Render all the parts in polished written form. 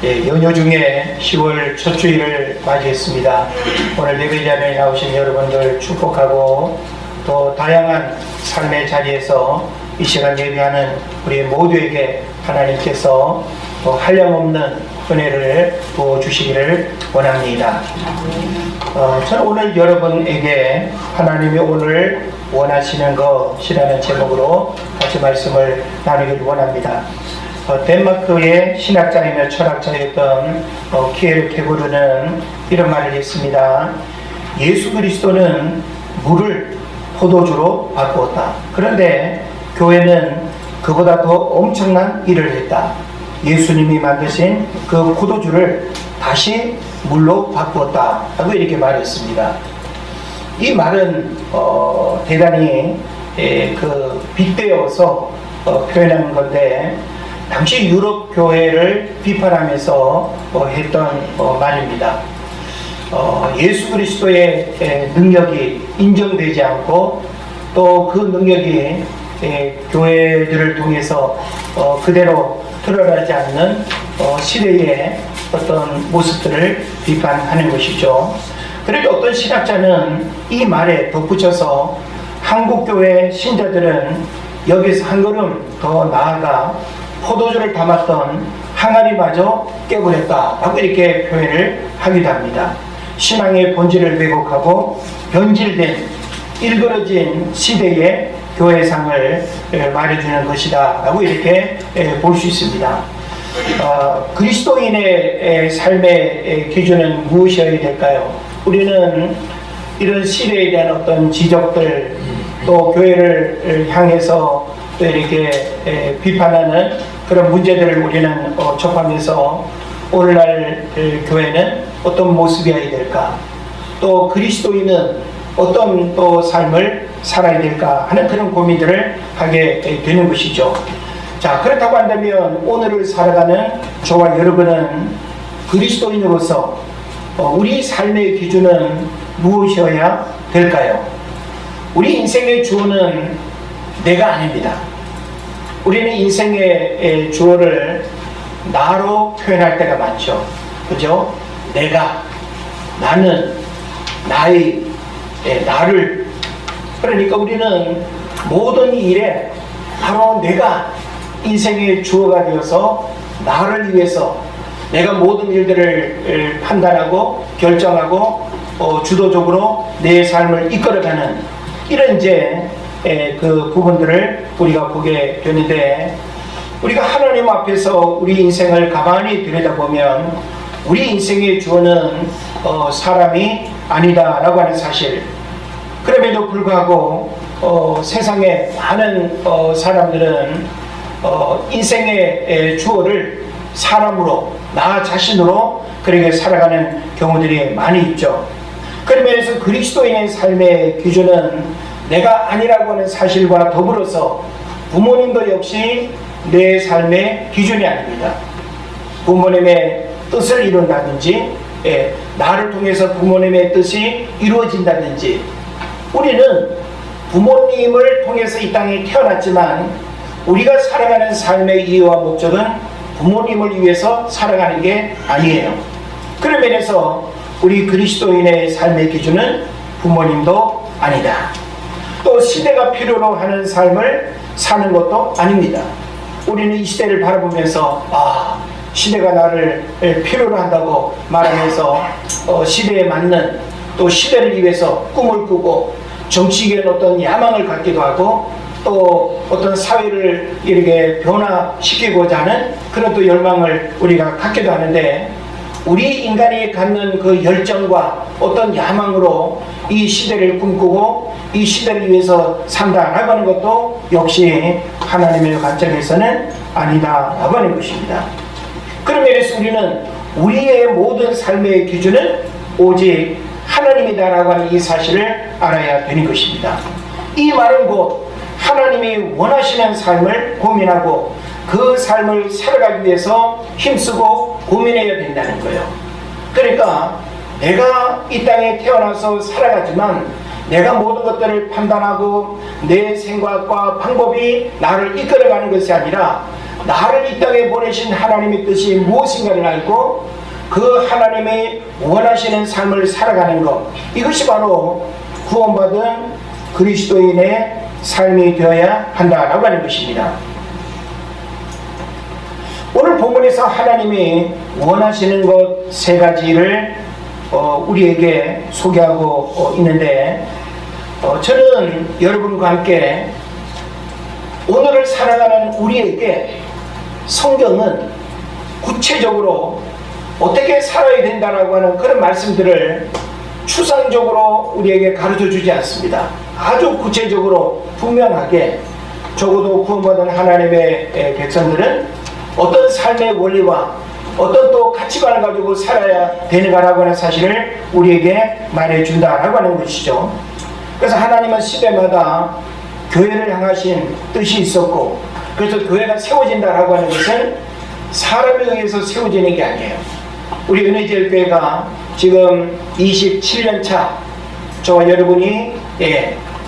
연휴 중에 10월 첫 주일을 맞이했습니다. 오늘 예배 자리에 나오신 여러분들 축복하고 또 다양한 삶의 자리에서 이 시간 예배하는 우리 모두에게 하나님께서 또 한량없는 은혜를 부어주시기를 원합니다. 저는 오늘 여러분에게 하나님이 오늘 원하시는 것이라는 제목으로 같이 말씀을 나누기를 원합니다. 덴마크의 신학자이며 철학자였던 키에르 케고르는 이런 말을 했습니다. 예수 그리스도는 물을 포도주로 바꾸었다. 그런데 교회는 그보다 더 엄청난 일을 했다. 예수님이 만드신 그 포도주를 다시 물로 바꾸었다. 라고 이렇게 말했습니다. 이 말은 대단히 빗대어서 표현한 건데 당시 유럽 교회를 비판하면서 했던 말입니다. 예수 그리스도의 능력이 인정되지 않고 또 그 능력이 교회들을 통해서 그대로 드러나지 않는 시대의 어떤 모습들을 비판하는 것이죠. 그런데 어떤 신학자는 이 말에 덧붙여서 한국교회 신자들은 여기서 한 걸음 더 나아가 포도주를 담았던 항아리마저 깨버렸다라고 이렇게 표현을 하기도 합니다. 신앙의 본질을 왜곡하고 변질된 일그러진 시대의 교회상을 말해주는 것이다 라고 이렇게 볼 수 있습니다. 그리스도인의 삶의 기준은 무엇이어야 될까요? 우리는 이런 시대에 대한 어떤 지적들 또 교회를 향해서 또 이렇게 비판하는 그런 문제들을 우리는 접하면서 오늘날 교회는 어떤 모습이어야 될까? 또 그리스도인은 어떤 또 삶을 살아야 될까 하는 그런 고민들을 하게 되는 것이죠. 자, 그렇다고 한다면 오늘을 살아가는 저와 여러분은 그리스도인으로서 우리 삶의 기준은 무엇이어야 될까요? 우리 인생의 주어는 내가 아닙니다. 우리는 인생의 주어를 나로 표현할 때가 많죠. 그죠? 내가, 나는, 나를. 그러니까 우리는 모든 일에 바로 내가 인생의 주어가 되어서 나를 위해서 내가 모든 일들을 판단하고 결정하고 주도적으로 내 삶을 이끌어가는 이런 그 부분들을 우리가 보게 되는데, 우리가 하나님 앞에서 우리 인생을 가만히 들여다보면 우리 인생의 주어는 사람이 아니다라고 하는 사실. 그럼에도 불구하고 세상의 많은 사람들은 인생의 주어를 사람으로, 나 자신으로 그렇게 살아가는 경우들이 많이 있죠. 그런 면에서 그리스도인의 삶의 기준은 내가 아니라고 하는 사실과 더불어서 부모님도 역시 내 삶의 기준이 아닙니다. 부모님의 뜻을 이룬다든지 나를 통해서 부모님의 뜻이 이루어진다든지, 우리는 부모님을 통해서 이 땅에 태어났지만 우리가 살아가는 삶의 이유와 목적은 부모님을 위해서 살아가는 게 아니에요. 그런 면에서 우리 그리스도인의 삶의 기준은 부모님도 아니다. 또 시대가 필요로 하는 삶을 사는 것도 아닙니다. 우리는 이 시대를 바라보면서 시대가 나를 필요로 한다고 말하면서 시대에 맞는 또 시대를 위해서 꿈을 꾸고 정치계는 어떤 야망을 갖기도 하고 또 어떤 사회를 이렇게 변화시키고자 하는 그런 또 열망을 우리가 갖기도 하는데, 우리 인간이 갖는 그 열정과 어떤 야망으로 이 시대를 꿈꾸고 이 시대를 위해서 산다라고 하는 것도 역시 하나님의 관점에서는 아니다라고 하는 것입니다. 그런 면에서 우리는 우리의 모든 삶의 기준은 오직 하나님이다라고 하는 이 사실을 알아야 되는 것입니다. 이 말은 곧 하나님이 원하시는 삶을 고민하고 그 삶을 살아가기 위해서 힘쓰고 고민해야 된다는 거예요. 그러니까 내가 이 땅에 태어나서 살아가지만 내가 모든 것들을 판단하고 내 생각과 방법이 나를 이끌어가는 것이 아니라 나를 이 땅에 보내신 하나님의 뜻이 무엇인가를 알고 그 하나님의 원하시는 삶을 살아가는 것, 이것이 바로 구원받은 그리스도인의 삶이 되어야 한다라고 하는 것입니다. 오늘 본문에서 하나님이 원하시는 것 세 가지를 우리에게 소개하고 있는데, 저는 여러분과 함께 오늘을 살아가는 우리에게 성경은 구체적으로 어떻게 살아야 된다라고 하는 그런 말씀들을 추상적으로 우리에게 가르쳐 주지 않습니다. 아주 구체적으로 분명하게, 적어도 구원받은 하나님의 백성들은 어떤 삶의 원리와 어떤 또 가치관을 가지고 살아야 되는가라고 하는 사실을 우리에게 말해준다라고 하는 것이죠. 그래서 하나님은 시대마다 교회를 향하신 뜻이 있었고, 그래서 교회가 세워진다라고 하는 것은 사람에 의해서 세워지는 게 아니에요. 우리 은혜제일교회가 지금 27년 차, 저와 여러분이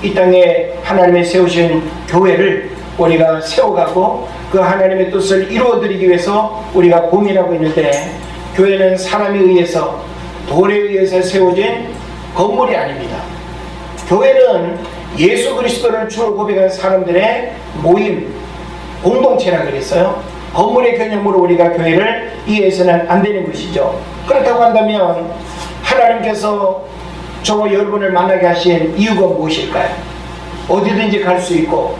이 땅에 하나님이 세우신 교회를 우리가 세워가고 그 하나님의 뜻을 이루어드리기 위해서 우리가 고민하고 있는데, 교회는 사람에 의해서, 돌에 의해서 세워진 건물이 아닙니다. 교회는 예수 그리스도를 주로 고백한 사람들의 모임, 공동체라 그랬어요. 건물의 개념으로 우리가 교회를 이해해서는 안 되는 것이죠. 그렇다고 한다면 하나님께서 저와 여러분을 만나게 하신 이유가 무엇일까요? 어디든지 갈 수 있고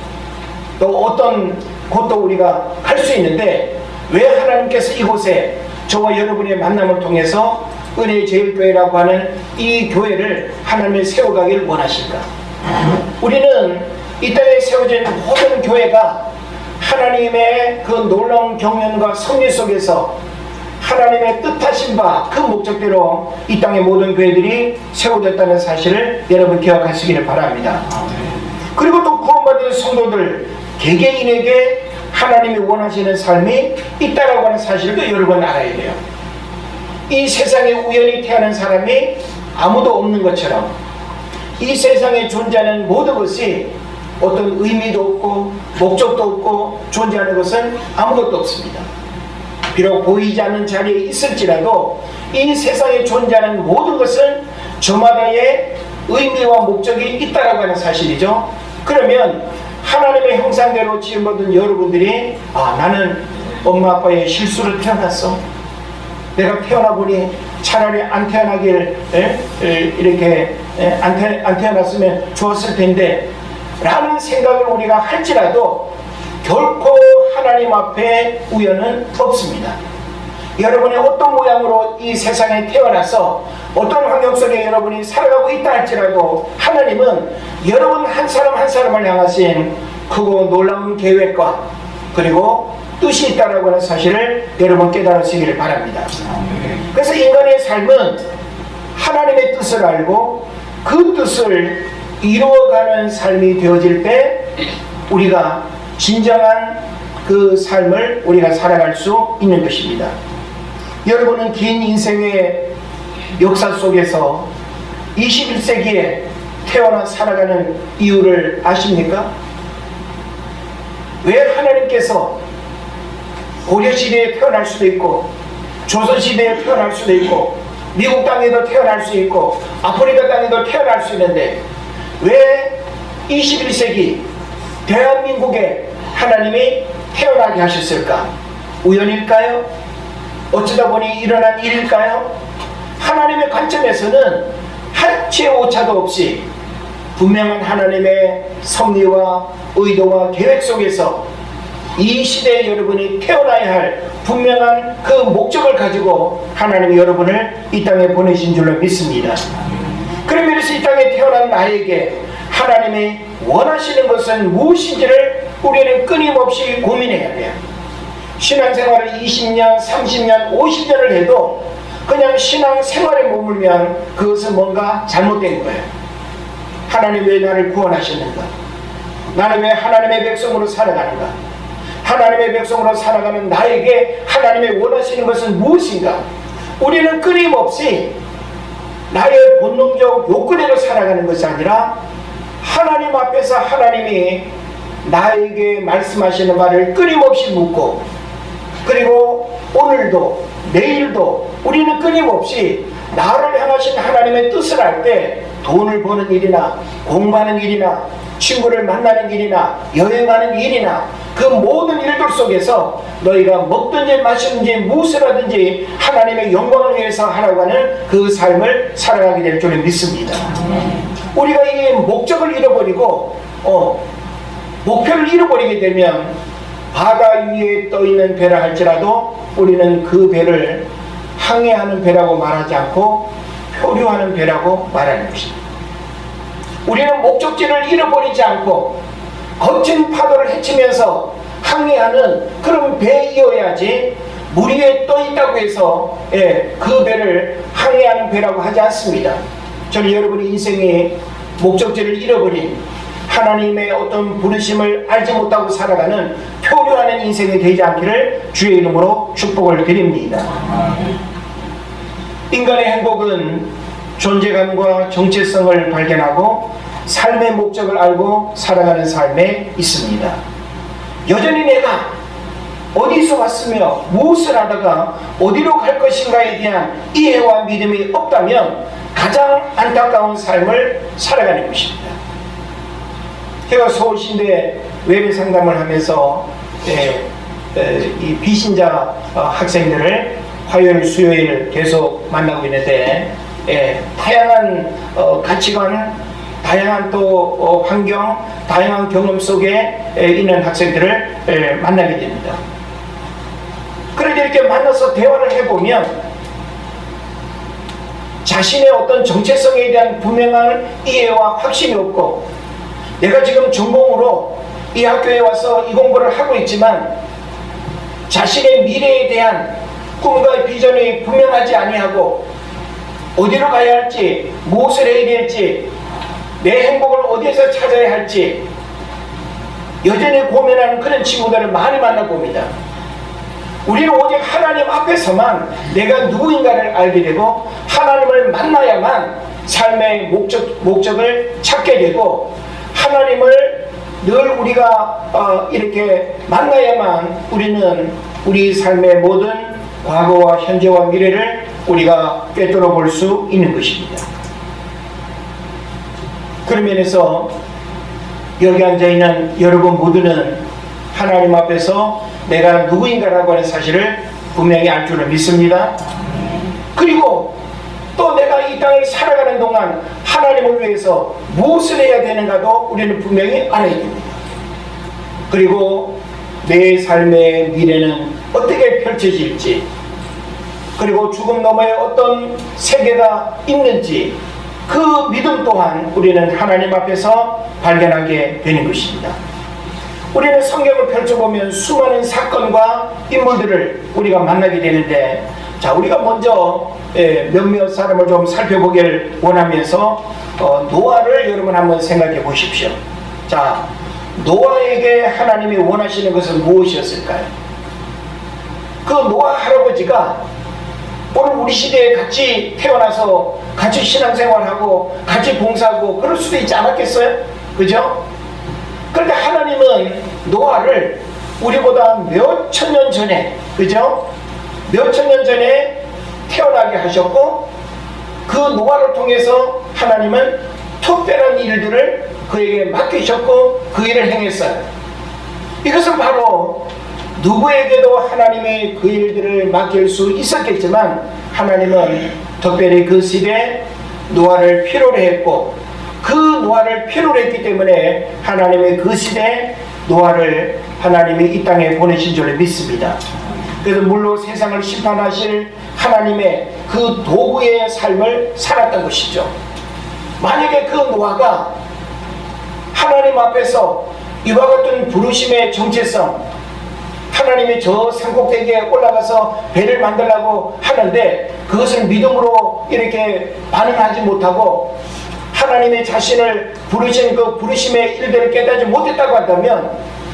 또 어떤 곳도 우리가 갈 수 있는데, 왜 하나님께서 이곳에 저와 여러분의 만남을 통해서 은혜제일교회라고 하는 이 교회를 하나님이 세워가기를 원하실까? 우리는 이 땅에 세워진 모든 교회가 하나님의 그 놀라운 경륜과 섭리 속에서 하나님의 뜻하신 바 그 목적대로 이 땅의 모든 교회들이 세워졌다는 사실을 여러분 기억하시기를 바랍니다. 그리고 또 구원받은 성도들 개개인에게 하나님이 원하시는 삶이 있다라고 하는 사실도 여러분 알아야 돼요. 이 세상에 우연히 태어난 사람이 아무도 없는 것처럼 이 세상에 존재하는 모든 것이 어떤 의미도 없고 목적도 없고 존재하는 것은 아무것도 없습니다. 비록 보이지 않는 자리에 있을지라도 이 세상에 존재하는 모든 것은 저마다의 의미와 목적이 있다라고 하는 사실이죠. 그러면 하나님의 형상대로 지음받은 여러분들이 나는 엄마 아빠의 실수를 태어났어. 내가 태어나 보니 차라리 안 태어나길 이렇게 안 태어났으면 좋았을 텐데 라는 생각을 우리가 할지라도 결코 하나님 앞에 우연은 없습니다. 여러분이 어떤 모양으로 이 세상에 태어나서 어떤 환경 속에 여러분이 살아가고 있다 할지라도 하나님은 여러분 한 사람 한 사람을 향하신 크고 놀라운 계획과 그리고 뜻이 있다라고 하는 사실을 여러분 깨달으시기를 바랍니다. 그래서 인간의 삶은 하나님의 뜻을 알고 그 뜻을 이루어가는 삶이 되어질 때 우리가 진정한 그 삶을 우리가 살아갈 수 있는 것입니다. 여러분은 긴 인생의 역사 속에서 21세기에 태어나 살아가는 이유를 아십니까? 왜 하나님께서 고려시대에 태어날 수도 있고 조선시대에 태어날 수도 있고 미국 땅에도 태어날 수 있고 아프리카 땅에도 태어날 수 있는데 왜 21세기 대한민국에 하나님이 태어나게 하셨을까? 우연일까요? 어쩌다 보니 일어난 일일까요? 하나님의 관점에서는 한치의 오차도 없이 분명한 하나님의 섭리와 의도와 계획 속에서 이 시대에 여러분이 태어나야 할 분명한 그 목적을 가지고 하나님이 여러분을 이 땅에 보내신 줄로 믿습니다. 그런 면에서 이 땅에 태어난 나에게 하나님이 원하시는 것은 무엇인지를 우리는 끊임없이 고민해야 돼요. 신앙생활을 20년, 30년, 50년을 해도 그냥 신앙생활에 머물면 그것은 뭔가 잘못된 거예요. 하나님 왜 나를 구원하셨는가? 나는 왜 하나님의 백성으로 살아가는가? 하나님의 백성으로 살아가는 나에게 하나님의 원하시는 것은 무엇인가? 우리는 끊임없이 나의 본능적 욕구대로 살아가는 것이 아니라 하나님 앞에서 하나님이 나에게 말씀하시는 말을 끊임없이 묻고, 그리고 오늘도 내일도 우리는 끊임없이 나를 향하신 하나님의 뜻을 알 때 돈을 버는 일이나 공부하는 일이나 친구를 만나는 일이나 여행하는 일이나 그 모든 일들 속에서 너희가 먹든지 마시든지 무엇을 하든지 하나님의 영광을 위해서 하라고 하는 그 삶을 살아가게 될 줄을 믿습니다. 우리가 이 목적을 잃어버리고 목표를 잃어버리게 되면 바다 위에 떠있는 배라 할지라도 우리는 그 배를 항해하는 배라고 말하지 않고 표류하는 배라고 말하는 것입니다. 우리는 목적지를 잃어버리지 않고 거친 파도를 헤치면서 항해하는 그런 배이어야지 물 위에 떠있다고 해서 그 배를 항해하는 배라고 하지 않습니다. 저는 여러분의 인생에 목적지를 잃어버린 하나님의 어떤 부르심을 알지 못하고 살아가는 표류하는 인생이 되지 않기를 주의 이름으로 축복을 드립니다. 인간의 행복은 존재감과 정체성을 발견하고 삶의 목적을 알고 살아가는 삶에 있습니다. 여전히 내가 어디서 왔으며 무엇을 하다가 어디로 갈 것인가에 대한 이해와 믿음이 없다면 가장 안타까운 삶을 살아가는 것입니다. 제가 서울시인대 외래 상담을 하면서 이 비신자 학생들을 화요일, 수요일 계속 만나고 있는데 다양한 가치관, 다양한 또 환경, 다양한 경험 속에 있는 학생들을 만나게 됩니다. 그런데 이렇게 만나서 대화를 해보면 자신의 어떤 정체성에 대한 분명한 이해와 확신이 없고, 내가 지금 전공으로 이 학교에 와서 이 공부를 하고 있지만 자신의 미래에 대한 꿈과 비전이 분명하지 아니하고 어디로 가야 할지, 무엇을 해야 될지, 내 행복을 어디에서 찾아야 할지 여전히 고민하는 그런 친구들을 많이 만나봅니다. 우리는 오직 하나님 앞에서만 내가 누구인가를 알게 되고 하나님을 만나야만 삶의 목적을 찾게 되고, 하나님을 늘 우리가 이렇게 만나야만 우리는 우리 삶의 모든 과거와 현재와 미래를 우리가 꿰뚫어 볼 수 있는 것입니다. 그런 면에서 여기 앉아있는 여러분 모두는 하나님 앞에서 내가 누구인가라고 하는 사실을 분명히 알 줄을 믿습니다. 그리고 또 내가 이 땅을 살아가는 동안 하나님을 위해서 무엇을 해야 되는가도 우리는 분명히 알아야 됩니다. 그리고 내 삶의 미래는 어떻게 펼쳐질지, 그리고 죽음 너머에 어떤 세계가 있는지 그 믿음 또한 우리는 하나님 앞에서 발견하게 되는 것입니다. 우리는 성경을 펼쳐보면 수많은 사건과 인물들을 우리가 만나게 되는데, 자, 우리가 먼저 몇몇 사람을 좀 살펴보길 원하면서 노아를 여러분 한번 생각해 보십시오. 자, 노아에게 하나님이 원하시는 것은 무엇이었을까요? 그 노아 할아버지가 오늘 우리 시대에 같이 태어나서 같이 신앙생활하고 같이 봉사하고 그럴 수도 있지 않았겠어요? 그죠? 그런데 하나님은 노아를 우리보다 몇 천 년 전에, 그죠? 몇 천 년 전에 태어나게 하셨고, 그 노아를 통해서 하나님은 특별한 일들을 그에게 맡기셨고 그 일을 행했어요. 이것은 바로 누구에게도 하나님의 그 일들을 맡길 수 있었겠지만 하나님은 특별히 그 시대에 노아를 필요로 했고, 그 노아를 필요로 했기 때문에 하나님의 그 시대에 노아를 하나님이 이 땅에 보내신 줄을 믿습니다. 그래서 물로 세상을 심판하실 하나님의 그 도구의 삶을 살았던 것이죠. 만약에 그 노아가 하나님 앞에서 이와 같은 부르심의 정체성, 하나님이 저 산꼭대기에 올라가서 배를 만들라고 하는데 그것을 믿음으로 이렇게 반응하지 못하고 하나님의 자신을 부르신 그 부르심의 일들을 깨닫지 못했다고 한다면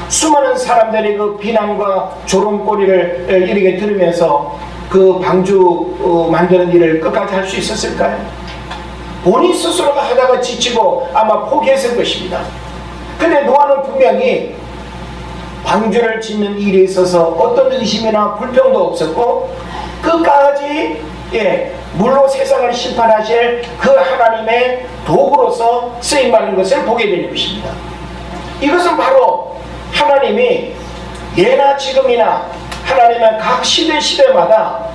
수많은 사람들이 그 비난과 조롱거리를 이렇게 들으면서 그 방주 만드는 일을 끝까지 할 수 있었을까요? 본인 스스로가 하다가 지치고 아마 포기했을 것입니다. 근데 노아는 분명히 방주를 짓는 일에 있어서 어떤 의심이나 불평도 없었고 끝까지 물로 세상을 심판하실 그 하나님의 도구로서 쓰임받는 것을 보게 되는 것입니다. 이것은 바로 하나님이 예나 지금이나 하나님은 각 시대마다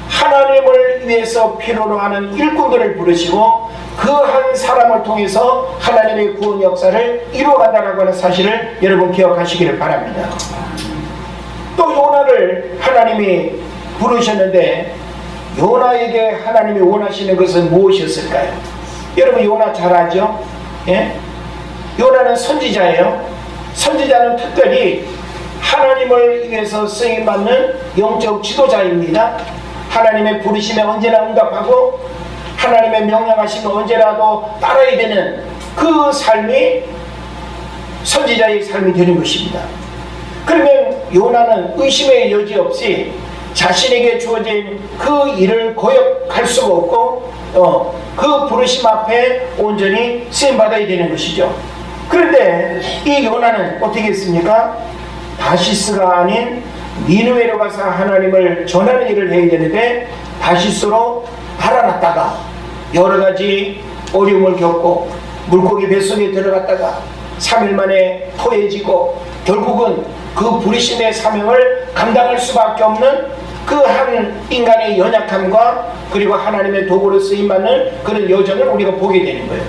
하나님을 위해서 필요로 하는 일꾼들을 부르시고 그 한 사람을 통해서 하나님의 구원 역사를 이루어간다라고 하는 사실을 여러분 기억하시기를 바랍니다. 또 요나를 하나님이 부르셨는데 요나에게 하나님이 원하시는 것은 무엇이었을까요? 여러분 요나 잘 알죠? 요나는 선지자예요. 선지자는 특별히 하나님을 위해서 쓰임받는 영적 지도자입니다. 하나님의 부르심에 언제나 응답하고 하나님의 명령하심을 언제라도 따라야 되는 그 삶이 선지자의 삶이 되는 것입니다. 그러면 요나는 의심의 여지 없이 자신에게 주어진 그 일을 거역할 수가 없고 그 부르심 앞에 온전히 쓰임받아야 되는 것이죠. 그런데 이 요나는 어떻게 했습니까? 다시스가 아닌 니느웨로 가서 하나님을 전하는 일을 해야 되는데 다시스로 달아났다가 여러가지 어려움을 겪고 물고기 뱃속에 들어갔다가 3일 만에 토해지고 결국은 그 부르심의 사명을 감당할 수밖에 없는 그 한 인간의 연약함과 그리고 하나님의 도구로 쓰임받는 그런 여정을 우리가 보게 되는 거예요.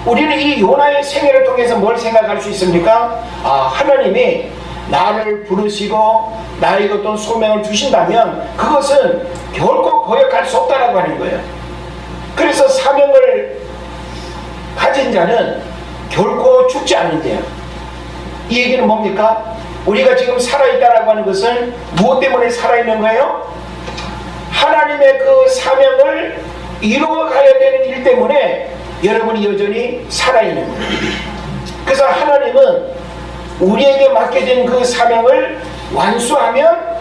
우리는 이 요나의 생애를 통해서 뭘 생각할 수 있습니까? 하나님이 나를 부르시고 나에게 어떤 소명을 주신다면 그것은 결코 거역할 수 없다라고 하는 거예요. 그래서 사명을 가진 자는 결코 죽지 않는데요. 이 얘기는 뭡니까? 우리가 지금 살아있다라고 하는 것은 무엇 때문에 살아있는 거예요? 하나님의 그 사명을 이루어가야 되는 일 때문에 여러분이 여전히 살아있는 거예요. 그래서 하나님은 우리에게 맡겨진 그 사명을 완수하면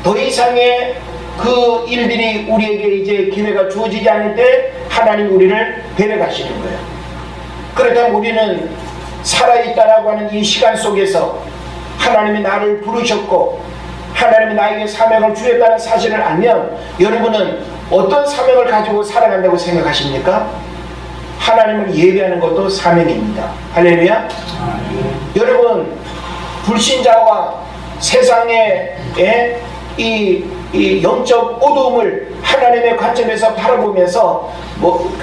더 이상의 그 일들이 우리에게 이제 기회가 주어지지 않을 때 하나님 우리를 데려가시는 거예요. 그렇다면 우리는 살아있다라고 하는 이 시간 속에서 하나님이 나를 부르셨고 하나님이 나에게 사명을 주셨다는 사실을 알면 여러분은 어떤 사명을 가지고 살아간다고 생각하십니까? 하나님을 예배하는 것도 사명입니다. 할렐루야. 여러분 불신자와 세상의 이 영적 어두움을 하나님의 관점에서 바라보면서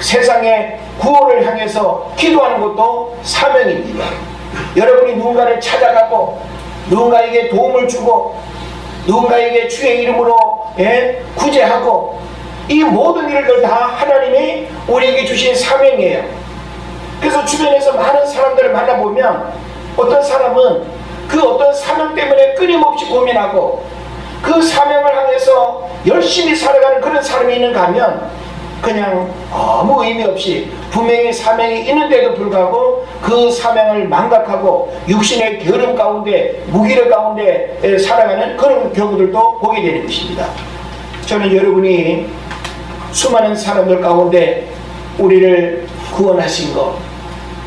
세상의 구원을 향해서 기도하는 것도 사명입니다. 여러분이 누군가를 찾아가고 누군가에게 도움을 주고 누군가에게 주의 이름으로 구제하고 이 모든 일들 다 하나님이 우리에게 주신 사명이에요. 그래서 주변에서 많은 사람들을 만나보면 어떤 사람은 그 어떤 사명 때문에 끊임없이 고민하고 그 사명을 향해서 열심히 살아가는 그런 사람이 있는가 하면 그냥 아무 의미 없이 분명히 사명이 있는데도 불구하고 그 사명을 망각하고 육신의 게으름 가운데 무기력 가운데 살아가는 그런 경우들도 보게 되는 것입니다. 저는 여러분이 수많은 사람들 가운데 우리를 구원하신 것,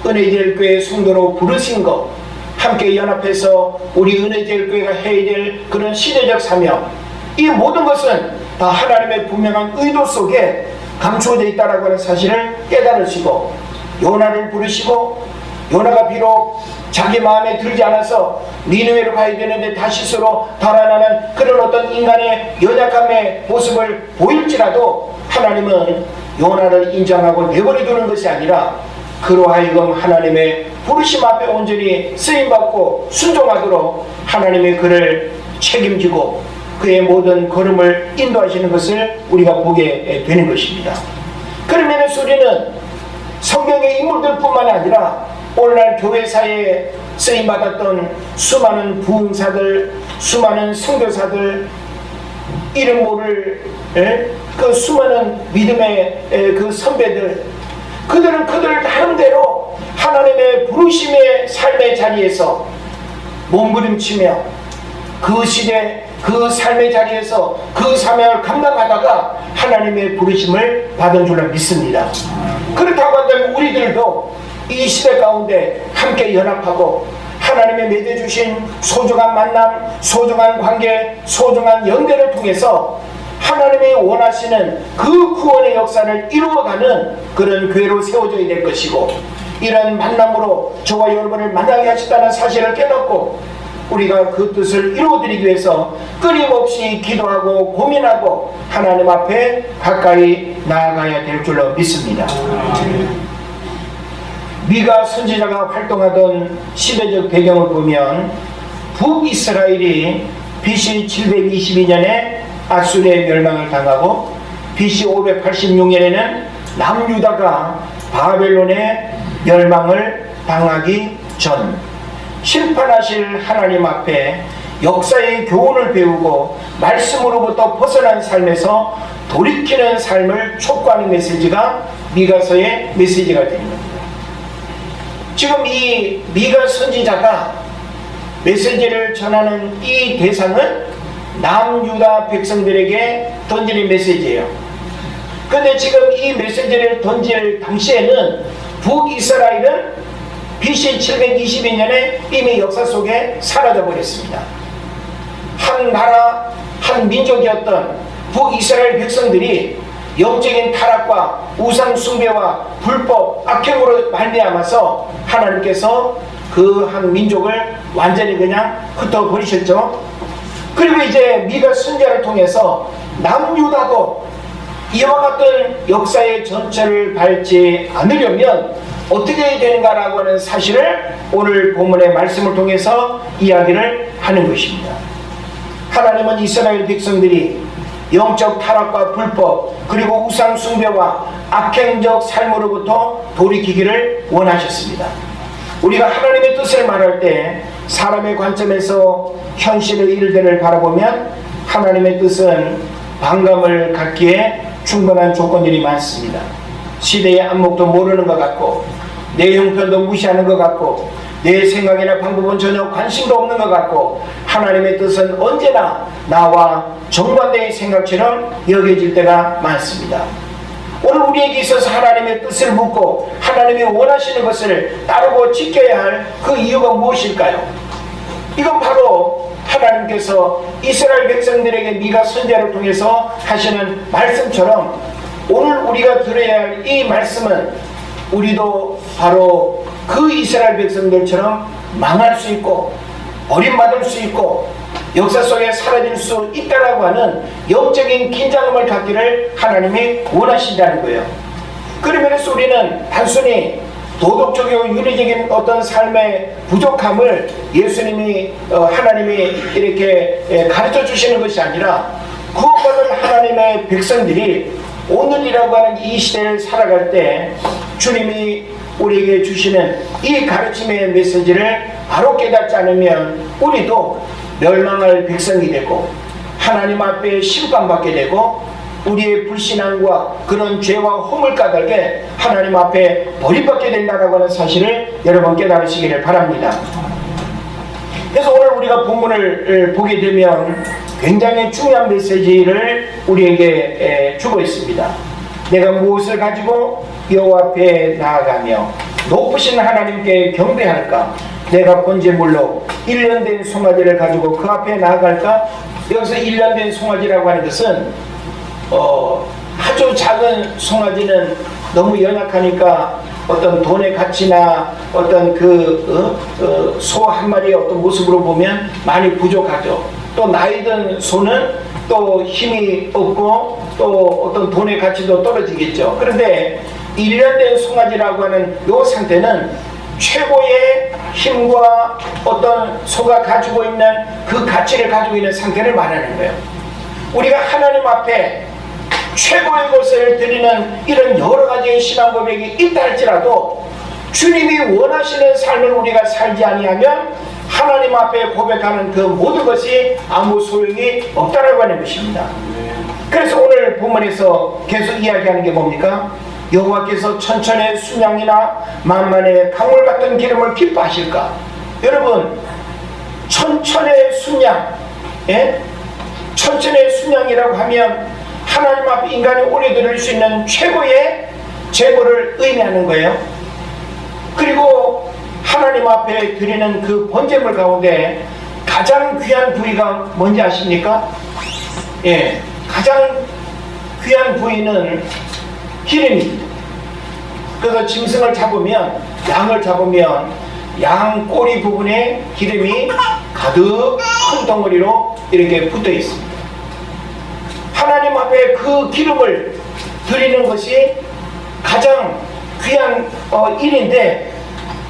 은혜제일교회 성도로 부르신 것, 함께 연합해서 우리 은혜제일교회가 해야 될 그런 시대적 사명, 이 모든 것은 다 하나님의 분명한 의도 속에 감추어져 있다라고 하는 사실을 깨달으시고 요나를 부르시고 요나가 비록 자기 마음에 들지 않아서 니느웨로 가야 되는데 다시스로 달아나는 그런 어떤 인간의 연약함의 모습을 보일지라도 하나님은 요나를 인정하고 내버려 두는 것이 아니라 그로 하여금 하나님의 부르심 앞에 온전히 쓰임받고 순종하도록 하나님의 그를 책임지고 그의 모든 걸음을 인도하시는 것을 우리가 보게 되는 것입니다. 그런 면에서 우리는 성경의 인물들 뿐만 아니라 오늘날 교회사에 쓰임받았던 수많은 부흥사들, 수많은 선교사들, 이름 모를 그 수많은 믿음의 그 선배들, 그들은 그들 나름대로 하나님의 부르심의 삶의 자리에서 몸부림치며 그 시대 그 삶의 자리에서 그 사명을 감당하다가 하나님의 부르심을 받은 줄로 믿습니다. 그렇다고 한다면 우리들도 이 시대 가운데 함께 연합하고 하나님의 맺어주신 소중한 만남, 소중한 관계, 소중한 연대를 통해서 하나님이 원하시는 그 구원의 역사를 이루어가는 그런 교회로 세워져야 될 것이고, 이런 만남으로 저와 여러분을 만나게 하셨다는 사실을 깨닫고 우리가 그 뜻을 이루어드리기 위해서 끊임없이 기도하고 고민하고 하나님 앞에 가까이 나아가야 될 줄로 믿습니다. 미가 선지자가 활동하던 시대적 배경을 보면 북이스라엘이 BC 722년에 아수르의 멸망을 당하고 BC 586년에는 남유다가 바벨론의 멸망을 당하기 전 심판하실 하나님 앞에 역사의 교훈을 배우고 말씀으로부터 벗어난 삶에서 돌이키는 삶을 촉구하는 메시지가 미가서의 메시지가 되는 겁니다. 지금 이 미가 선지자가 메시지를 전하는 이 대상은 남유다 백성들에게 던지는 메시지예요. 그런데 지금 이 메시지를 던질 당시에는 북이스라엘은 BC 722년에 이미 역사 속에 사라져 버렸습니다. 한 나라, 한 민족이었던 북이스라엘 백성들이 영적인 타락과 우상 숭배와 불법 악행으로 말미암아서 하나님께서 그 한 민족을 완전히 그냥 흩어버리셨죠. 그리고 이제 미가 선지자를 통해서 남유다도 이와 같은 역사의 전철을 밟지 않으려면 어떻게 해야 되는가라고 하는 사실을 오늘 본문의 말씀을 통해서 이야기를 하는 것입니다. 하나님은 이스라엘 백성들이 영적 타락과 불법 그리고 우상 숭배와 악행적 삶으로부터 돌이키기를 원하셨습니다. 우리가 하나님의 뜻을 말할 때 사람의 관점에서 현실의 일들을 바라보면 하나님의 뜻은 반감을 갖기에 충분한 조건들이 많습니다. 시대의 안목도 모르는 것 같고 내 형편도 무시하는 것 같고 내 생각이나 방법은 전혀 관심도 없는 것 같고 하나님의 뜻은 언제나 나와 정반대의 생각처럼 여겨질 때가 많습니다. 오늘 우리에게 있어서 하나님의 뜻을 묻고 하나님이 원하시는 것을 따르고 지켜야 할 그 이유가 무엇일까요? 이건 바로 하나님께서 이스라엘 백성들에게 미가 선지자를 통해서 하시는 말씀처럼 오늘 우리가 들어야 할 이 말씀은 우리도 바로 그 이스라엘 백성들처럼 망할 수 있고 버림받을 수 있고 역사 속에 사라질 수 있다라고 하는 영적인 긴장감을 갖기를 하나님이 원하신다는 거예요. 그러면서 우리는 단순히 도덕적이고 윤리적인 어떤 삶의 부족함을 예수님이 하나님이 이렇게 가르쳐 주시는 것이 아니라 구원받은 하나님의 백성들이 오늘이라고 하는 이 시대를 살아갈 때 주님이 우리에게 주시는 이 가르침의 메시지를 바로 깨닫지 않으면 우리도 멸망할 백성이 되고 하나님 앞에 심판받게 되고 우리의 불신앙과 그런 죄와 허물 까닭에 하나님 앞에 버림받게 된다라고 하는 사실을 여러분 깨달으시기를 바랍니다. 그래서 오늘 우리가 본문을 보게 되면 굉장히 중요한 메시지를 우리에게 주고 있습니다. 내가 무엇을 가지고 여호와 앞에 나아가며 높으신 하나님께 경배할까? 내가 번제물로 1년 된 송아지를 가지고 그 앞에 나아갈까? 여기서 1년 된 송아지라고 하는 것은 아주 작은 송아지는 너무 연약하니까 어떤 돈의 가치나 어떤 소 한 마리의 어떤 모습으로 보면 많이 부족하죠. 또 나이 든 소는 또 힘이 없고 또 어떤 돈의 가치도 떨어지겠죠. 그런데 1년 된 송아지라고 하는 이 상태는 최고의 힘과 어떤 소가 가지고 있는 그 가치를 가지고 있는 상태를 말하는 거예요. 우리가 하나님 앞에 최고의 것을 드리는 이런 여러 가지의 신앙 고백이 있다 할지라도 주님이 원하시는 삶을 우리가 살지 아니하면 하나님 앞에 고백하는 그 모든 것이 아무 소용이 없다라고 하는 것입니다. 그래서 오늘 본문에서 계속 이야기하는 게 뭡니까? 여호와께서 천천의 순양이나 만만의 강물 같은 기름을 기뻐하실까? 여러분, 천천의 순양, 천천의 순양이라고 하면 하나님 앞에 인간이 올려드릴 수 있는 최고의 제물을 의미하는 거예요. 그리고 하나님 앞에 드리는 그 번제물 가운데 가장 귀한 부위가 뭔지 아십니까? 예, 가장 귀한 부위는 기름입니다. 그래서 짐승을 잡으면, 양을 잡으면 양 꼬리 부분에 기름이 가득 큰 덩어리로 이렇게 붙어 있습니다. 하나님 앞에 그 기름을 드리는 것이 가장 귀한 일인데,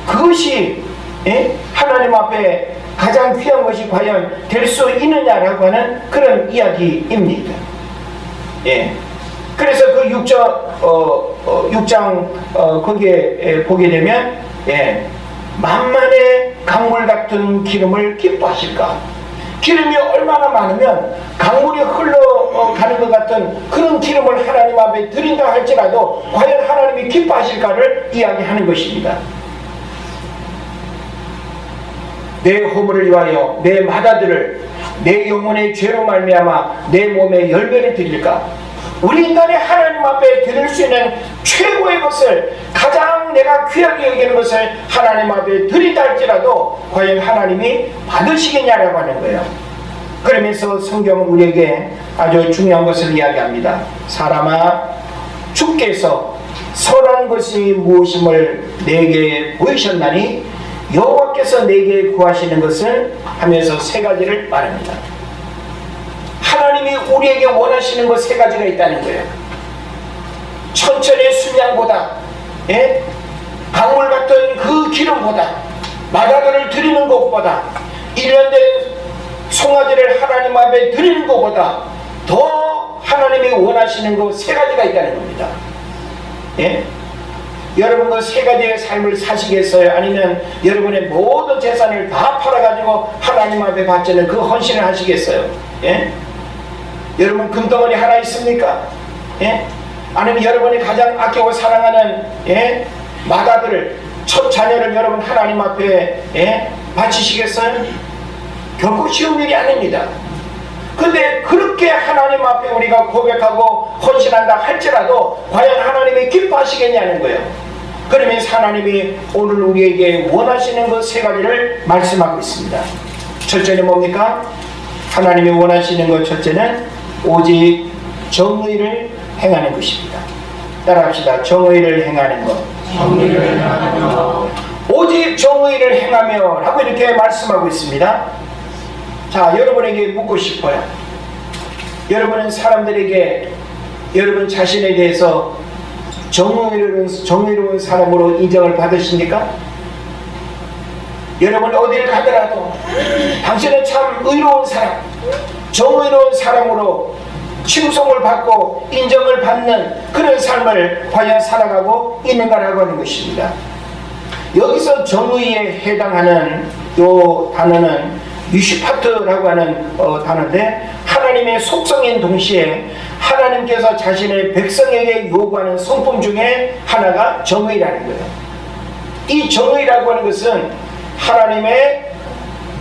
그것이 하나님 앞에 가장 귀한 것이 과연 될 수 있느냐라고 하는 그런 이야기입니다. 예. 그래서 그 6장 거기에 보게 되면, 예, 만만의 강물 같은 기름을 기뻐하실까? 기름이 얼마나 많으면 강물이 흘러가는 것 같은 그런 기름을 하나님 앞에 드린다 할지라도 과연 하나님이 기뻐하실까를 이야기하는 것입니다. 내 허물을 위하여 내 맏아들을 내 영혼의 죄로 말미암아 내 몸에 열매를 드릴까? 우리 인간이 하나님 앞에 드릴 수 있는 최고의 것을, 가장 내가 귀하게 여기는 것을 하나님 앞에 드린다 할지라도 과연 하나님이 받으시겠냐라고 하는 거예요. 그러면서 성경은 우리에게 아주 중요한 것을 이야기합니다. 사람아, 주께서 선한 것이 무엇임을 내게 보이셨나니 여호와께서 내게 구하시는 것을 하면서 세 가지를 말합니다. 하나님이 우리에게 원하시는 것 세 가지가 있다는 거예요. 천천의 순양보다, 예? 강물 같은 그 기름보다, 맏아들을 드리는 것보다, 1년 된 송아지를 하나님 앞에 드리는 것보다 더 하나님이 원하시는 것 세 가지가 있다는 겁니다. 예? 여러분 그 세 가지의 삶을 사시겠어요? 아니면 여러분의 모든 재산을 다 팔아가지고 하나님 앞에 바치는 그 헌신을 하시겠어요? 예? 여러분 금덩어리 하나 있습니까? 예? 아니면 여러분이 가장 아끼고 사랑하는, 예? 맏아들을, 첫 자녀를 여러분 하나님 앞에, 예? 바치시겠어요? 결코 쉬운 일이 아닙니다. 근데 그렇게 하나님 앞에 우리가 고백하고 헌신한다 할지라도 과연 하나님이 기뻐하시겠냐는 거예요. 그러면서 하나님이 오늘 우리에게 원하시는 것 세 가지를 말씀하고 있습니다. 첫째는 뭡니까? 하나님이 원하시는 것 첫째는 오직 정의를 행하는 것입니다. 따라합시다. 정의를 행하는 것. 정의를 행하며. 오직 정의를 행하며 라고 이렇게 말씀하고 있습니다. 자, 여러분에게 묻고 싶어요. 여러분은 사람들에게 여러분 자신에 대해서 정의로운 사람으로 인정을 받으십니까? 여러분 어딜 가더라도 당신은 참 의로운 사람, 정의로운 사람으로 칭송을 받고 인정을 받는 그런 삶을 과연 살아가고 있는가라고 하는 것입니다. 여기서 정의에 해당하는 요 단어는 미슈파트라고 하는 단어인데, 하나님의 속성인 동시에 하나님께서 자신의 백성에게 요구하는 성품 중에 하나가 정의라는 거예요. 이 정의라고 하는 것은 하나님의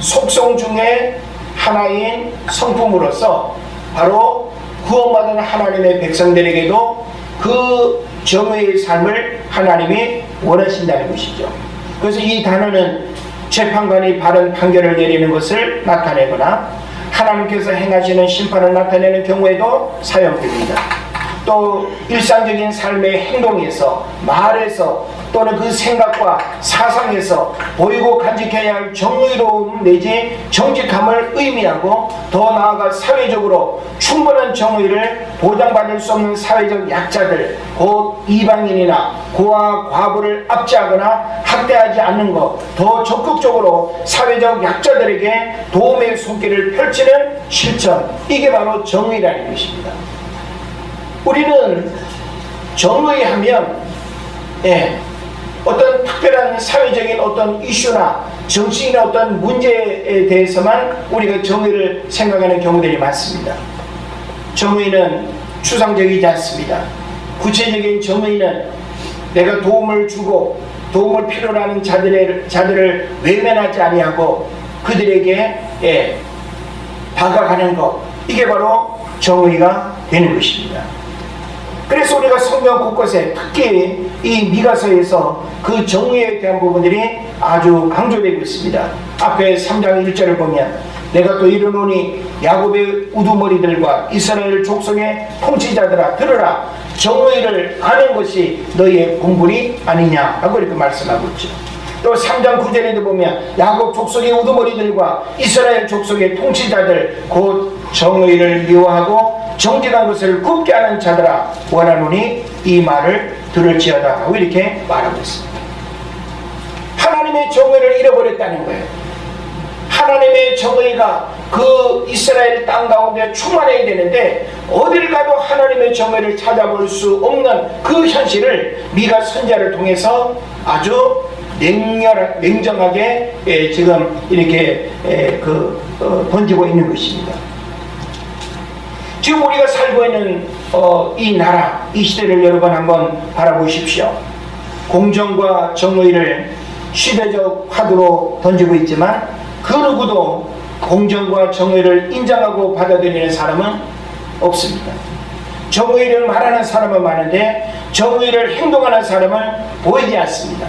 속성 중에 하나인 성품으로서 바로 구원받은 하나님의 백성들에게도 그 정의의 삶을 하나님이 원하신다는 것이죠. 그래서 이 단어는 재판관이 바른 판결을 내리는 것을 나타내거나 하나님께서 행하시는 심판을 나타내는 경우에도 사용됩니다. 또 일상적인 삶의 행동에서, 말에서, 또는 그 생각과 사상에서 보이고 간직해야 할 정의로움 내지 정직함을 의미하고, 더 나아가 사회적으로 충분한 정의를 보장받을 수 없는 사회적 약자들, 곧 이방인이나 고아 과부를 압제하거나 학대하지 않는 것, 더 적극적으로 사회적 약자들에게 도움의 손길을 펼치는 실천, 이게 바로 정의라는 것입니다. 우리는 정의하면, 예, 어떤 특별한 사회적인 어떤 이슈나 정치인의 어떤 문제에 대해서만 우리가 정의를 생각하는 경우들이 많습니다. 정의는 추상적이지 않습니다. 구체적인 정의는 내가 도움을 주고 도움을 필요로 하는 자들을 외면하지 아니하고 그들에게 다가가는 것, 이게 바로 정의가 되는 것입니다. 그래서 우리가 성경 곳곳에 특히 이 미가서에서 그 정의에 대한 부분들이 아주 강조되고 있습니다. 앞에 3장 1절을 보면 내가 또 이르노니 야곱의 우두머리들과 이스라엘 족속의 통치자들아 들으라, 정의를 아는 것이 너희의 공부리 아니냐 하고 이렇게 말씀하고 있죠. 또 3장 9절에도 보면 야곱 족속의 우두머리들과 이스라엘 족속의 통치자들 곧 정의를 미워하고 정직한 것을 굽게 하는 자들아 원하노니 이 말을 들을지어다 하고 이렇게 말하고 있습니다. 하나님의 정의를 잃어버렸다는 거예요. 하나님의 정의가 그 이스라엘 땅 가운데 충만해야 되는데 어딜 가도 하나님의 정의를 찾아볼 수 없는 그 현실을 미가 선지자를 통해서 아주 냉정하게 지금 이렇게 던지고 있는 것입니다. 지금 우리가 살고 있는 이 나라, 이 시대를 여러분 한번 바라보십시오. 공정과 정의를 시대적 화두로 던지고 있지만 그 누구도 공정과 정의를 인정하고 받아들이는 사람은 없습니다. 정의를 말하는 사람은 많은데 정의를 행동하는 사람은 보이지 않습니다.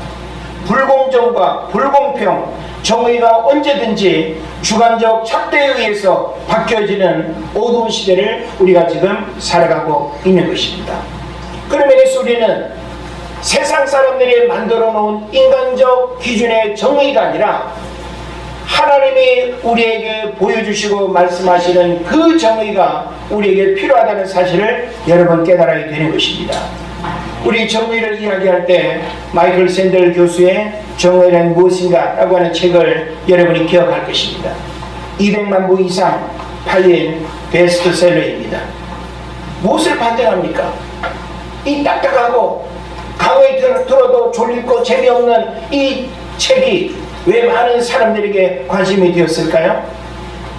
불공정과 불공평, 정의가 언제든지 주관적 잣대에 의해서 바뀌어지는 어두운 시대를 우리가 지금 살아가고 있는 것입니다. 그러면서 우리는 세상 사람들이 만들어 놓은 인간적 기준의 정의가 아니라 하나님이 우리에게 보여주시고 말씀하시는 그 정의가 우리에게 필요하다는 사실을 여러분 깨달아야 되는 것입니다. 우리 정의를 이야기할 때 마이클 샌델 교수의 정의란 무엇인가 라고 하는 책을 여러분이 기억할 것입니다. 200만 부 이상 팔린 베스트셀러입니다. 무엇을 반증합니까? 이 딱딱하고 강의 들어도 졸리고 재미없는 이 책이 왜 많은 사람들에게 관심이 되었을까요?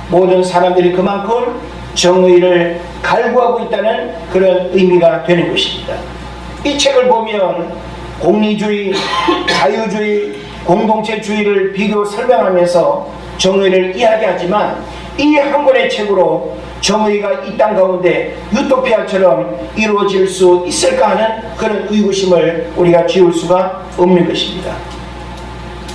모든 사람들이 그만큼 정의를 갈구하고 있다는 그런 의미가 되는 것입니다. 이 책을 보면 공리주의, 자유주의, 공동체주의를 비교 설명하면서 정의를 이야기하지만 이 한 권의 책으로 정의가 이 땅 가운데 유토피아처럼 이루어질 수 있을까 하는 그런 의구심을 우리가 지울 수가 없는 것입니다.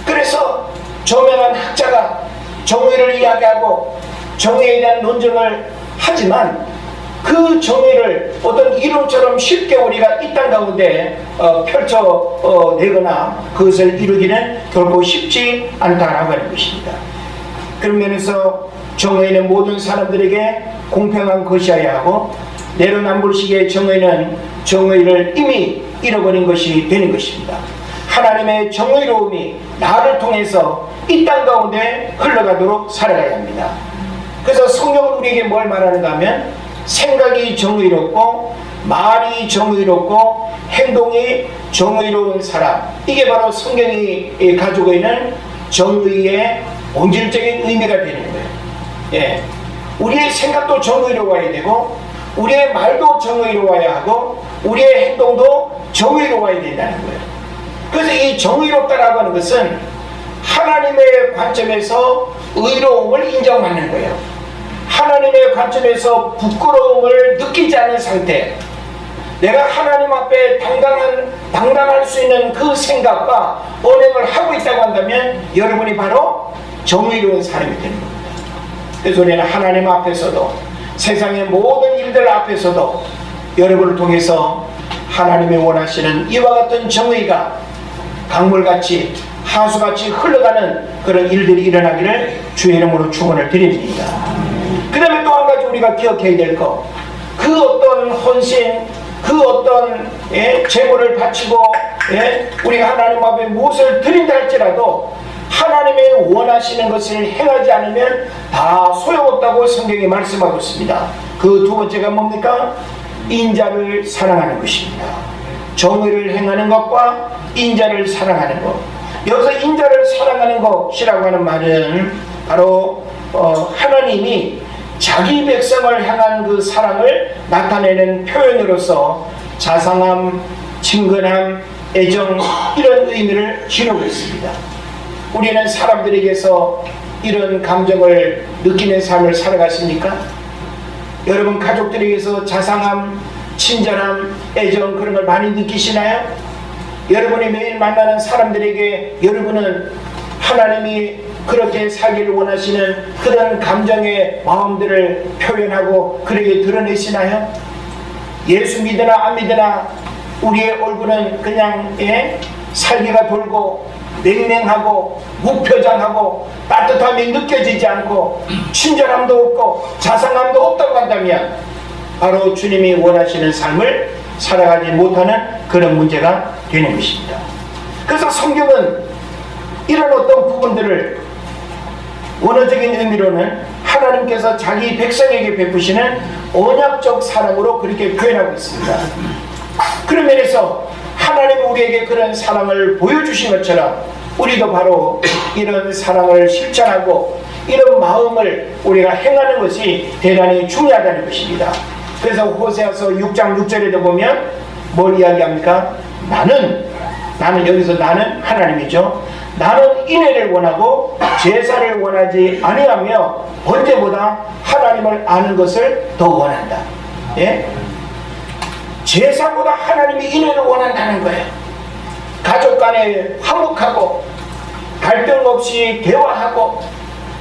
그래서 저명한 학자가 정의를 이야기하고 정의에 대한 논증을 하지만 그 정의를 어떤 이론처럼 쉽게 우리가 이 땅 가운데 펼쳐내거나 그것을 이루기는 결코 쉽지 않다라고 하는 것입니다. 그런 면에서 정의는 모든 사람들에게 공평한 것이어야 하고 내로남불식의 정의는 정의를 이미 잃어버린 것이 되는 것입니다. 하나님의 정의로움이 나를 통해서 이 땅 가운데 흘러가도록 살아가야 합니다. 그래서 성경은 우리에게 뭘 말하는가 하면 생각이 정의롭고 말이 정의롭고 행동이 정의로운 사람, 이게 바로 성경이 가지고 있는 정의의 본질적인 의미가 되는 거예요. 예. 우리의 생각도 정의로워야 되고 우리의 말도 정의로워야 하고 우리의 행동도 정의로워야 된다는 거예요. 그래서 이 정의롭다라고 하는 것은 하나님의 관점에서 의로움을 인정받는 거예요. 하나님의 관점에서 부끄러움을 느끼지 않는 상태, 내가 하나님 앞에 당당할 수 있는 그 생각과 언행을 하고 있다고 한다면 여러분이 바로 정의로운 사람이 되는 겁니다. 그래서 우리는 하나님 앞에서도 세상의 모든 일들 앞에서도 여러분을 통해서 하나님이 원하시는 이와 같은 정의가 강물같이 하수같이 흘러가는 그런 일들이 일어나기를 주의 이름으로 축원을 드립니다. 그 다음에 또 한 가지 우리가 기억해야 될 것, 그 어떤 헌신, 그 어떤 제물을 바치고 우리가 하나님 앞에 무엇을 드린다 할지라도 하나님의 원하시는 것을 행하지 않으면 다 소용없다고 성경이 말씀하고 있습니다. 그 두 번째가 뭡니까? 인자를 사랑하는 것입니다. 정의를 행하는 것과 인자를 사랑하는 것. 여기서 인자를 사랑하는 것이라고 하는 말은 바로 하나님이 자기 백성을 향한 그 사랑을 나타내는 표현으로서 자상함, 친근함, 애정, 이런 의미를 지니고 있습니다. 우리는 사람들에게서 이런 감정을 느끼는 삶을 살아가십니까? 여러분 가족들에게서 자상함, 친절함, 애정 그런 걸 많이 느끼시나요? 여러분이 매일 만나는 사람들에게 여러분은 하나님이 그렇게 살기를 원하시는 그런 감정의 마음들을 표현하고 그렇게 드러내시나요? 예수 믿으나 안 믿으나 우리의 얼굴은 그냥 살기가 돌고 냉랭하고 무표정하고 따뜻함이 느껴지지 않고 친절함도 없고 자상함도 없다고 한다면 바로 주님이 원하시는 삶을 살아가지 못하는 그런 문제가 되는 것입니다. 그래서 성경은 이런 어떤 부분들을 원어적인 의미로는 하나님께서 자기 백성에게 베푸시는 언약적 사랑으로 그렇게 표현하고 있습니다. 그런 면에서 하나님 우리에게 그런 사랑을 보여주신 것처럼 우리도 바로 이런 사랑을 실천하고 이런 마음을 우리가 행하는 것이 대단히 중요하다는 것입니다. 그래서 호세아서 6장 6절에도 보면 뭘 이야기합니까? 나는 여기서 나는 하나님이죠. 나는 인애를 원하고 제사를 원하지 아니하며 번제보다 하나님을 아는 것을 더 원한다. 예? 제사보다 하나님이 인애를 원한다는 거예요. 가족 간에 화목하고 갈등 없이 대화하고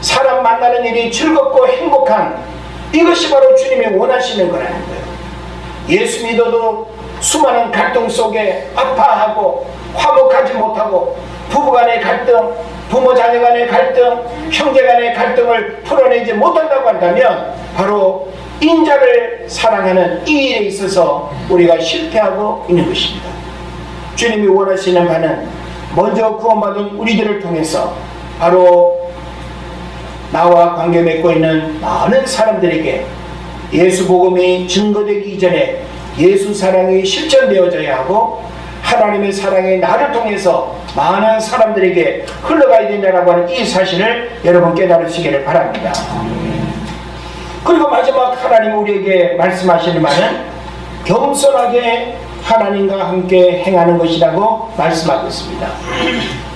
사람 만나는 일이 즐겁고 행복한 이것이 바로 주님이 원하시는 거라는 거예요. 예수 믿어도 수많은 갈등 속에 아파하고 화목하지 못하고 부부간의 갈등, 부모 자녀 간의 갈등, 형제 간의 갈등을 풀어내지 못한다고 한다면 바로 인자를 사랑하는 이 일에 있어서 우리가 실패하고 있는 것입니다. 주님이 원하시는 바는 먼저 구원받은 우리들을 통해서 바로 나와 관계 맺고 있는 많은 사람들에게 예수 복음이 증거되기 이전에 예수 사랑이 실천되어져야 하고 하나님의 사랑이 나를 통해서 많은 사람들에게 흘러가야 된다고 하는 이 사실을 여러분 깨달으시기를 바랍니다. 그리고 마지막 하나님 우리에게 말씀하시는 말은 겸손하게 하나님과 함께 행하는 것이라고 말씀하고 있습니다.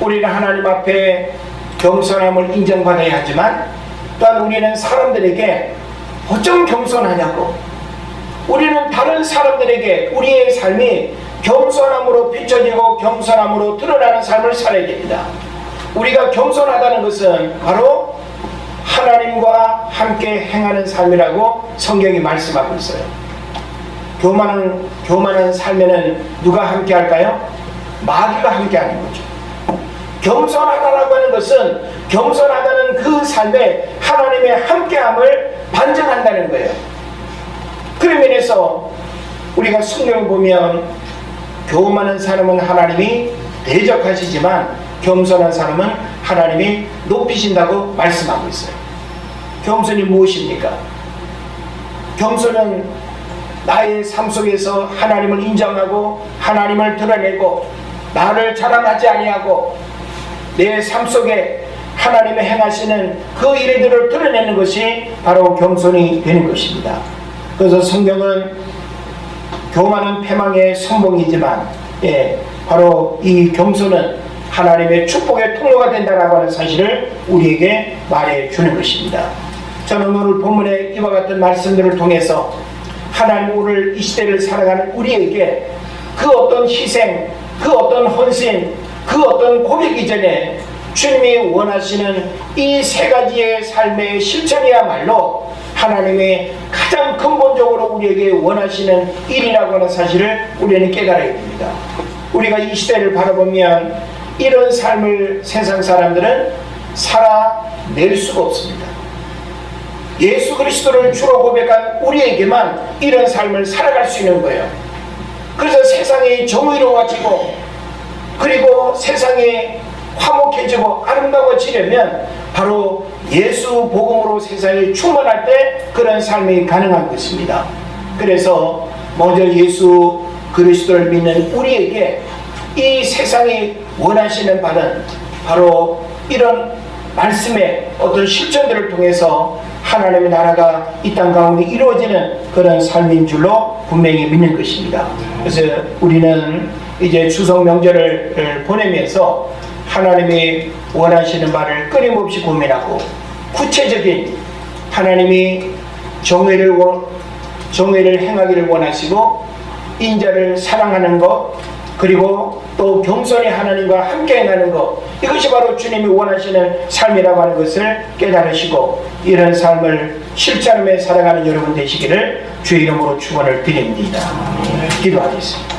우리는 하나님 앞에 겸손함을 인정받아야 하지만 또한 우리는 사람들에게 어쩜 겸손하냐고, 우리는 다른 사람들에게 우리의 삶이 겸손함으로 비춰지고 겸손함으로 드러나는 삶을 살아야 됩니다. 우리가 겸손하다는 것은 바로 하나님과 함께 행하는 삶이라고 성경이 말씀하고 있어요. 교만한 삶에는 누가 함께 할까요? 마귀가 함께 하는 거죠. 겸손하다라고 하는 것은 겸손하다는 그 삶에 하나님의 함께함을 반증한다는 거예요. 그런 면에서 우리가 성경을 보면 교만한 사람은 하나님이 대적하시지만 겸손한 사람은 하나님이 높이신다고 말씀하고 있어요. 겸손이 무엇입니까? 겸손은 나의 삶 속에서 하나님을 인정하고 하나님을 드러내고 나를 자랑하지 아니하고 내 삶 속에 하나님이 행하시는 그 일들을 드러내는 것이 바로 겸손이 되는 것입니다. 그래서 성경은 교만은 패망의 선봉이지만 바로 이 겸손은 하나님의 축복의 통로가 된다라고 하는 사실을 우리에게 말해 주는 것입니다. 저는 오늘 본문의 이와 같은 말씀들을 통해서 하나님 오늘 이 시대를 살아가는 우리에게 그 어떤 희생, 그 어떤 헌신, 그 어떤 고백 이전에 주님이 원하시는 이 세 가지의 삶의 실천이야말로 하나님의 가장 근본적으로 우리에게 원하시는 일이라고 하는 사실을 우리는 깨달아야 됩니다. 우리가 이 시대를 바라보면 이런 삶을 세상 사람들은 살아낼 수가 없습니다. 예수 그리스도를 주로 고백한 우리에게만 이런 삶을 살아갈 수 있는 거예요. 그래서 세상이 정의로워지고 그리고 세상이 화목해지고 아름다워지려면 바로 예수 복음으로 세상이 충만할 때 그런 삶이 가능한 것입니다. 그래서 먼저 예수 그리스도를 믿는 우리에게 이 세상이 원하시는 바는 바로 이런 말씀의 어떤 실천들을 통해서 하나님의 나라가 이 땅 가운데 이루어지는 그런 삶인 줄로 분명히 믿는 것입니다. 그래서 우리는 이제 추석 명절을 보내면서 하나님이 원하시는 바를 끊임없이 고민하고 구체적인 하나님이 정의를 정의를 행하기를 원하시고 인자를 사랑하는 것, 그리고 또 겸손히 하나님과 함께 행하는 것, 이것이 바로 주님이 원하시는 삶이라고 하는 것을 깨달으시고 이런 삶을 실천하며 살아가는 여러분 되시기를 주의 이름으로 축원을 드립니다. 기도하겠습니다.